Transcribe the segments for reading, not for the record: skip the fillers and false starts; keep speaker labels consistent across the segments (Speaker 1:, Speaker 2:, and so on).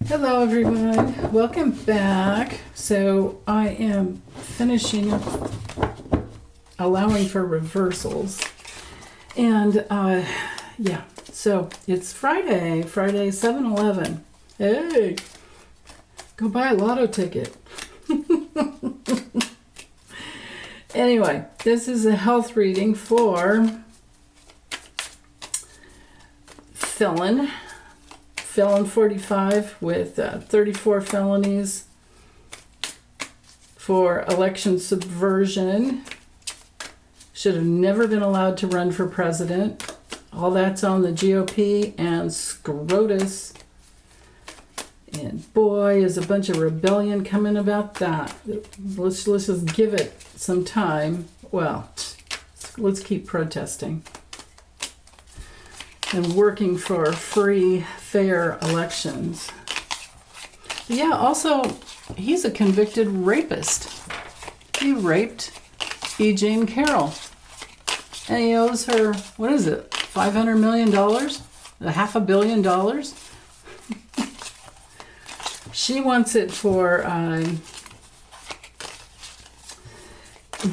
Speaker 1: Hello, everyone. Welcome back. So I am finishing up allowing for reversals. And yeah, so it's Friday, 7-Eleven. Hey, go buy a lotto ticket. Anyway, this is a health reading for felon 45 with 34 felonies for election subversion. Should have never been allowed to run for president. All that's on the GOP and SCOTUS. And boy, is a bunch of rebellion coming about that. Let's just give it some time. Well, let's keep protesting and working for free, fair elections. Yeah, also, he's a convicted rapist. He raped E. Jean Carroll. And he owes her, what is it, $500 million? $500 million? She wants it for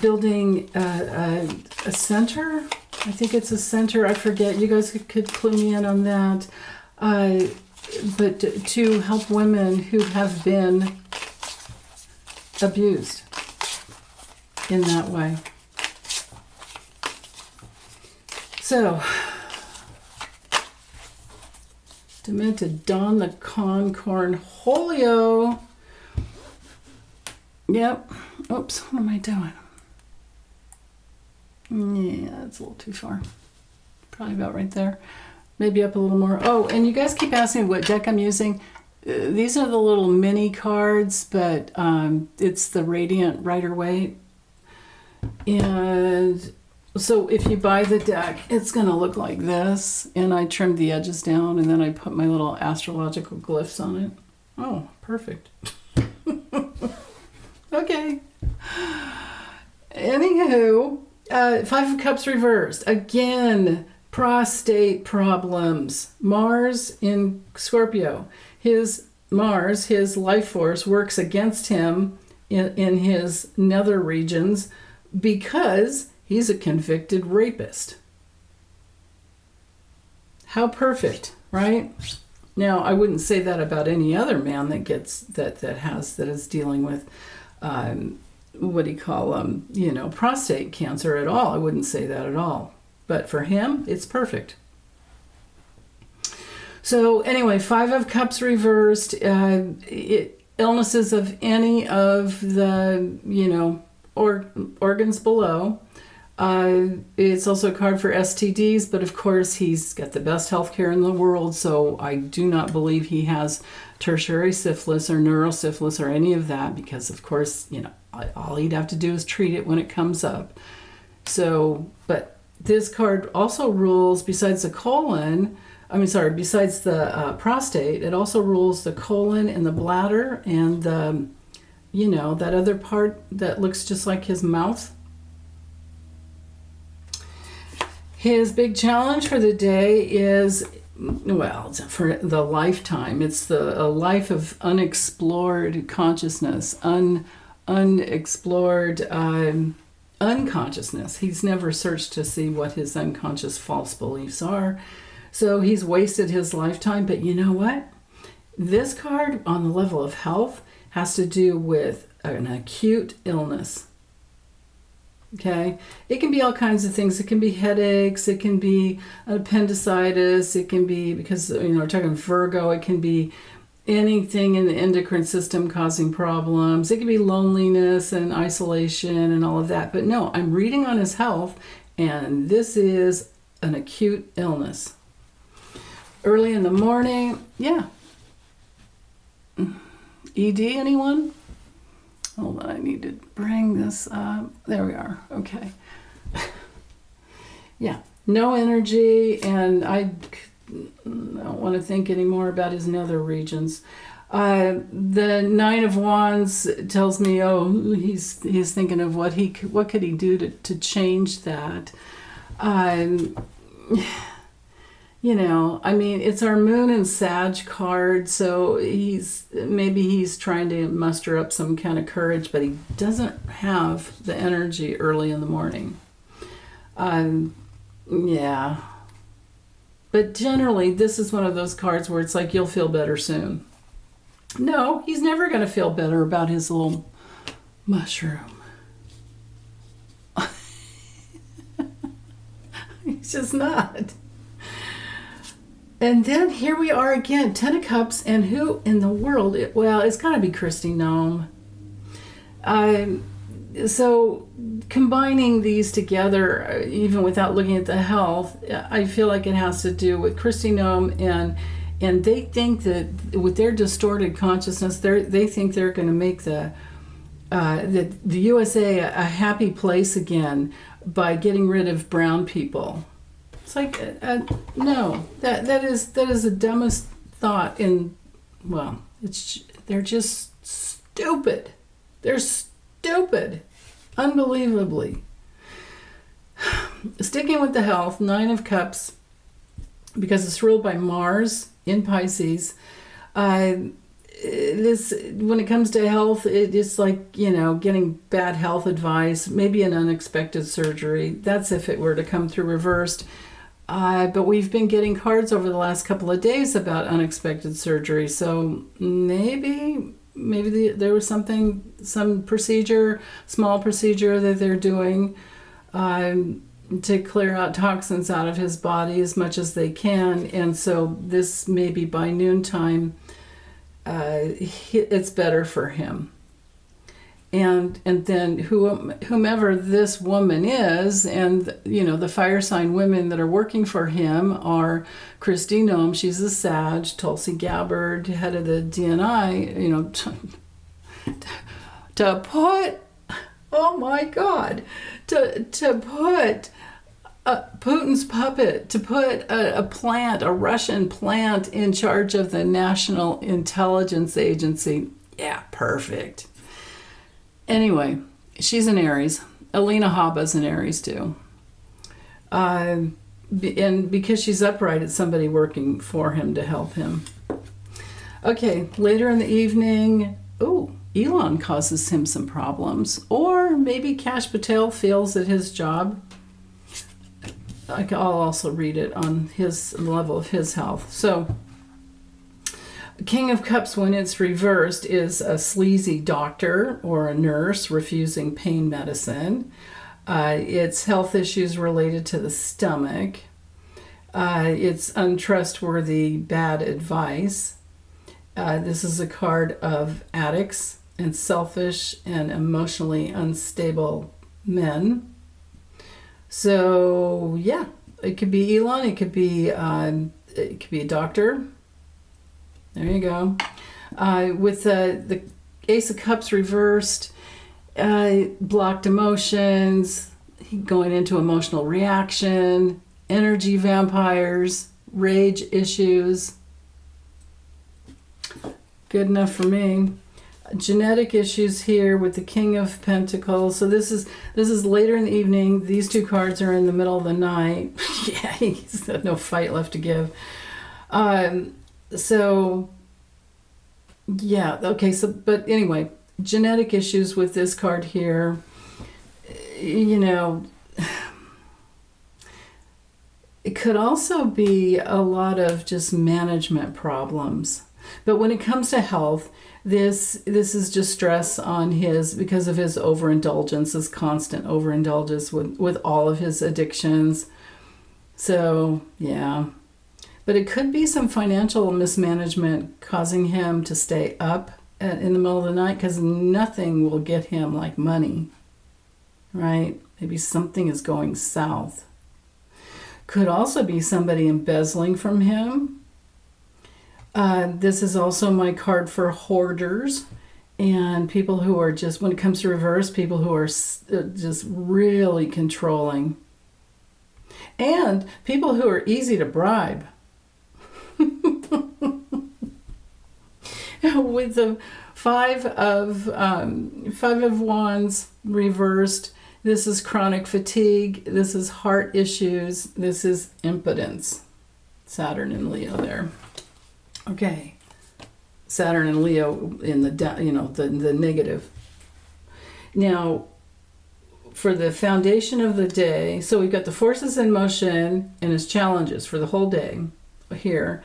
Speaker 1: building a center. I think it's a center. I forget. You guys could clue me in on that. But to help women who have been abused in that way. So, Demented Don the Concorn Holio. Yep. Oops, what am I doing? Yeah, that's a little too far. Probably about right there. Maybe up a little more. Oh, and you guys keep asking what deck I'm using. These are the little mini cards, but it's the Radiant Rider-Waite. And so if you buy the deck, it's going to look like this. And I trimmed the edges down, and then I put my little astrological glyphs on it. Oh, perfect. Okay. Anywho, Five of Cups reversed. Again, prostate problems. Mars in Scorpio. His Mars, his life force, works against him in his nether regions because he's a convicted rapist. How perfect, right? Now, I wouldn't say that about any other man that gets that is dealing with what do you call prostate cancer at all. I wouldn't say that at all. But for him, it's perfect. So anyway, Five of Cups reversed. Illnesses of any of the organs below. It's also a card for STDs, but of course he's got the best healthcare in the world, so I do not believe he has tertiary syphilis or neurosyphilis or any of that, because of course, all he'd have to do is treat it when it comes up. So, but this card also rules, besides the prostate, it also rules the colon and the bladder and the, that other part that looks just like his mouth. His big challenge for the day is, for the lifetime, it's a life of unexplored consciousness, unexplored unconsciousness. He's never searched to see what his unconscious false beliefs are. So he's wasted his lifetime. But you know what? This card on the level of health has to do with an acute illness. Okay, it can be all kinds of things. It can be headaches. It can be appendicitis. It can be, because we're talking Virgo, it can be anything in the endocrine system causing problems. It can be loneliness and isolation and all of that. But no, I'm reading on his health, and this is an acute illness. Early in the morning, yeah. ED, anyone? Hold on, I need to bring this up. There we are. Okay. Yeah, no energy, and I don't want to think anymore about his nether regions. The Nine of Wands tells me, he's thinking of what could he do to change that. I mean, it's our Moon and Sag card, so he's trying to muster up some kind of courage, but he doesn't have the energy early in the morning. Yeah. But generally, this is one of those cards where it's like, you'll feel better soon. No, he's never going to feel better about his little mushroom. He's just not. And then here we are again, Ten of Cups, and who in the world? It's got to be Kristi Noem. So combining these together, even without looking at the health, I feel like it has to do with Kristi Noem, and they think that with their distorted consciousness, they think they're going to make the USA a happy place again by getting rid of brown people. It's like, no, that is the dumbest thought they're just stupid. They're stupid. Unbelievably. Sticking with the health, Nine of Cups, because it's ruled by Mars in Pisces. When it comes to health, it's like, getting bad health advice, maybe an unexpected surgery. That's if it were to come through reversed. But we've been getting cards over the last couple of days about unexpected surgery. So maybe there was some procedure, small procedure that they're doing to clear out toxins out of his body as much as they can. And so this maybe by noontime, it's better for him. And then whomever this woman is, and the fire sign women that are working for him are Kristi Noem, she's a Sag, Tulsi Gabbard, head of the DNI, to put, oh my God, to put Putin's puppet, to put a Russian plant in charge of the National Intelligence Agency. Yeah, perfect. Anyway, she's an Aries. Alina Habba's an Aries too. And because she's upright, it's somebody working for him to help him. Okay, later in the evening, Elon causes him some problems. Or maybe Kash Patel feels that his job, I'll also read it on his level of his health. So, King of Cups, when it's reversed, is a sleazy doctor or a nurse refusing pain medicine. It's health issues related to the stomach. It's untrustworthy, bad advice. This is a card of addicts and selfish and emotionally unstable men. So, yeah, it could be Elon. It could be a doctor. There you go. With the Ace of Cups reversed, blocked emotions, going into emotional reaction, energy vampires, rage issues. Good enough for me. Genetic issues here with the King of Pentacles. So this is later in the evening. These two cards are in the middle of the night. Yeah, he's got no fight left to give. So, yeah, okay, but anyway, genetic issues with this card here, it could also be a lot of just management problems. But when it comes to health, this is just stress on because of his overindulgence, his constant overindulgence with all of his addictions. So, yeah. But it could be some financial mismanagement causing him to stay up in the middle of the night, because nothing will get him like money, right? Maybe something is going south. Could also be somebody embezzling from him. This is also my card for hoarders and people who are just, when it comes to reverse, people who are just really controlling. And people who are easy to bribe. With the five of Wands reversed, this is chronic fatigue, this is heart issues, this is impotence. Saturn and Leo there. Okay. Saturn and Leo in the the negative. Now, for the foundation of the day, so we've got the forces in motion and its challenges for the whole day here.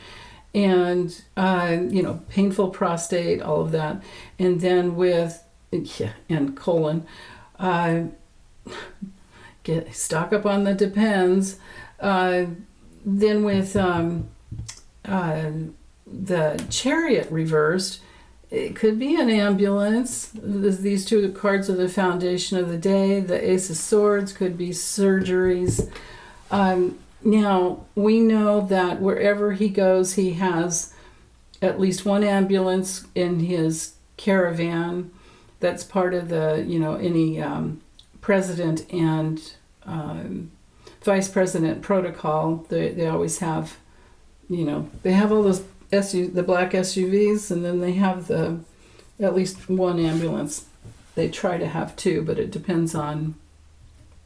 Speaker 1: And, painful prostate, all of that. And then and colon, stock up on the Depends. Then with the Chariot reversed, it could be an ambulance. These two cards are the foundation of the day. The Ace of Swords could be surgeries. Now, we know that wherever he goes, he has at least one ambulance in his caravan. That's part of the, any president and vice president protocol. They always have, they have all those the black SUVs, and then they have at least one ambulance. They try to have two, but it depends on,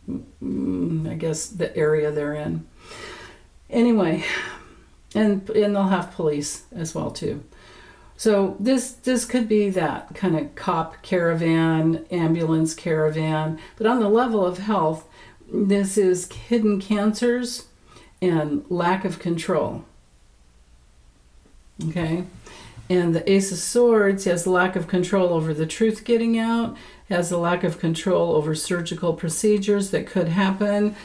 Speaker 1: I guess, the area they're in. Anyway, and they'll have police as well too. So this could be that kind of cop caravan, ambulance caravan. But on the level of health, this is hidden cancers and lack of control. Okay? And the Ace of Swords has lack of control over the truth getting out, has a lack of control over surgical procedures that could happen,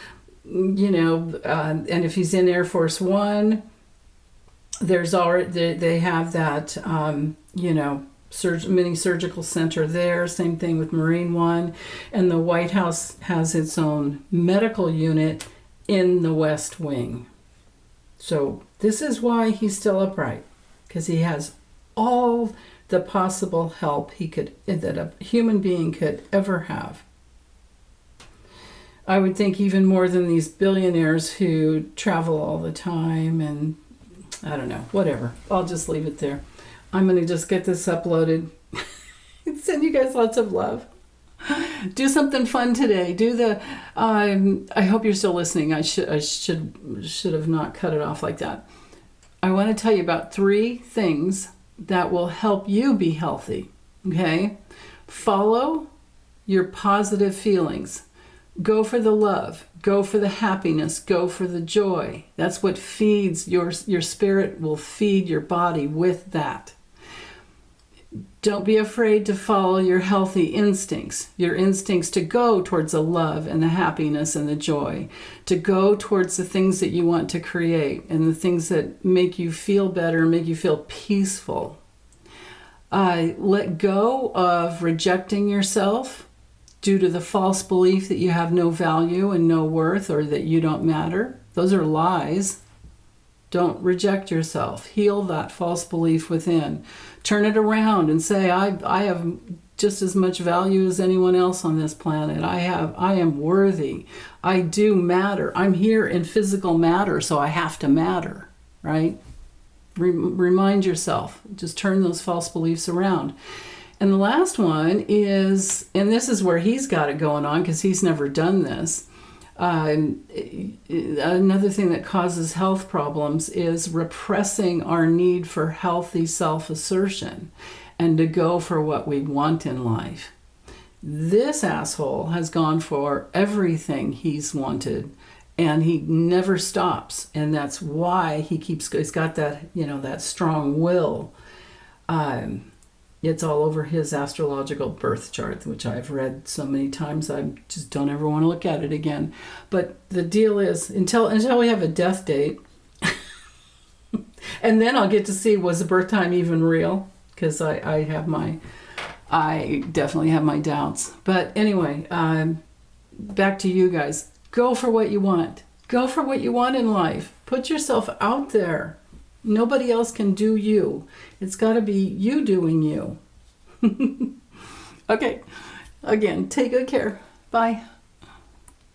Speaker 1: and if he's in Air Force One, there's already, they have that, mini surgical center there. Same thing with Marine One. And the White House has its own medical unit in the West Wing. So this is why he's still upright, because he has all the possible help that a human being could ever have. I would think even more than these billionaires who travel all the time, and I don't know, whatever. I'll just leave it there. I'm going to just get this uploaded and send you guys lots of love. Do something fun today. I hope you're still listening. I should have not cut it off like that. I want to tell you about 3 things that will help you be healthy. Okay? Follow your positive feelings. Go for the love. Go for the happiness. Go for the joy. That's what feeds your spirit, will feed your body with that. Don't be afraid to follow your healthy instincts. Your instincts to go towards the love and the happiness and the joy. To go towards the things that you want to create and the things that make you feel better, make you feel peaceful. Let go of rejecting yourself due to the false belief that you have no value and no worth, or that you don't matter. Those are lies. Don't reject yourself. Heal that false belief within. Turn it around and say, I have just as much value as anyone else on this planet. I am worthy. I do matter. I'm here in physical matter, so I have to matter, right? Remind yourself. Just turn those false beliefs around. And the last one is, and this is where he's got it going on because he's never done this. Another thing that causes health problems is repressing our need for healthy self-assertion and to go for what we want in life. This asshole has gone for everything he's wanted, and he never stops. And that's why he's got that, that strong will. It's all over his astrological birth chart, which I've read so many times I just don't ever want to look at it again. But the deal is, until we have a death date, and then I'll get to see, was the birth time even real? Because I definitely have my doubts. But anyway, back to you guys. Go for what you want. Go for what you want in life. Put yourself out there. Nobody else can do you. It's got to be you doing you. Okay. Again, take good care. Bye.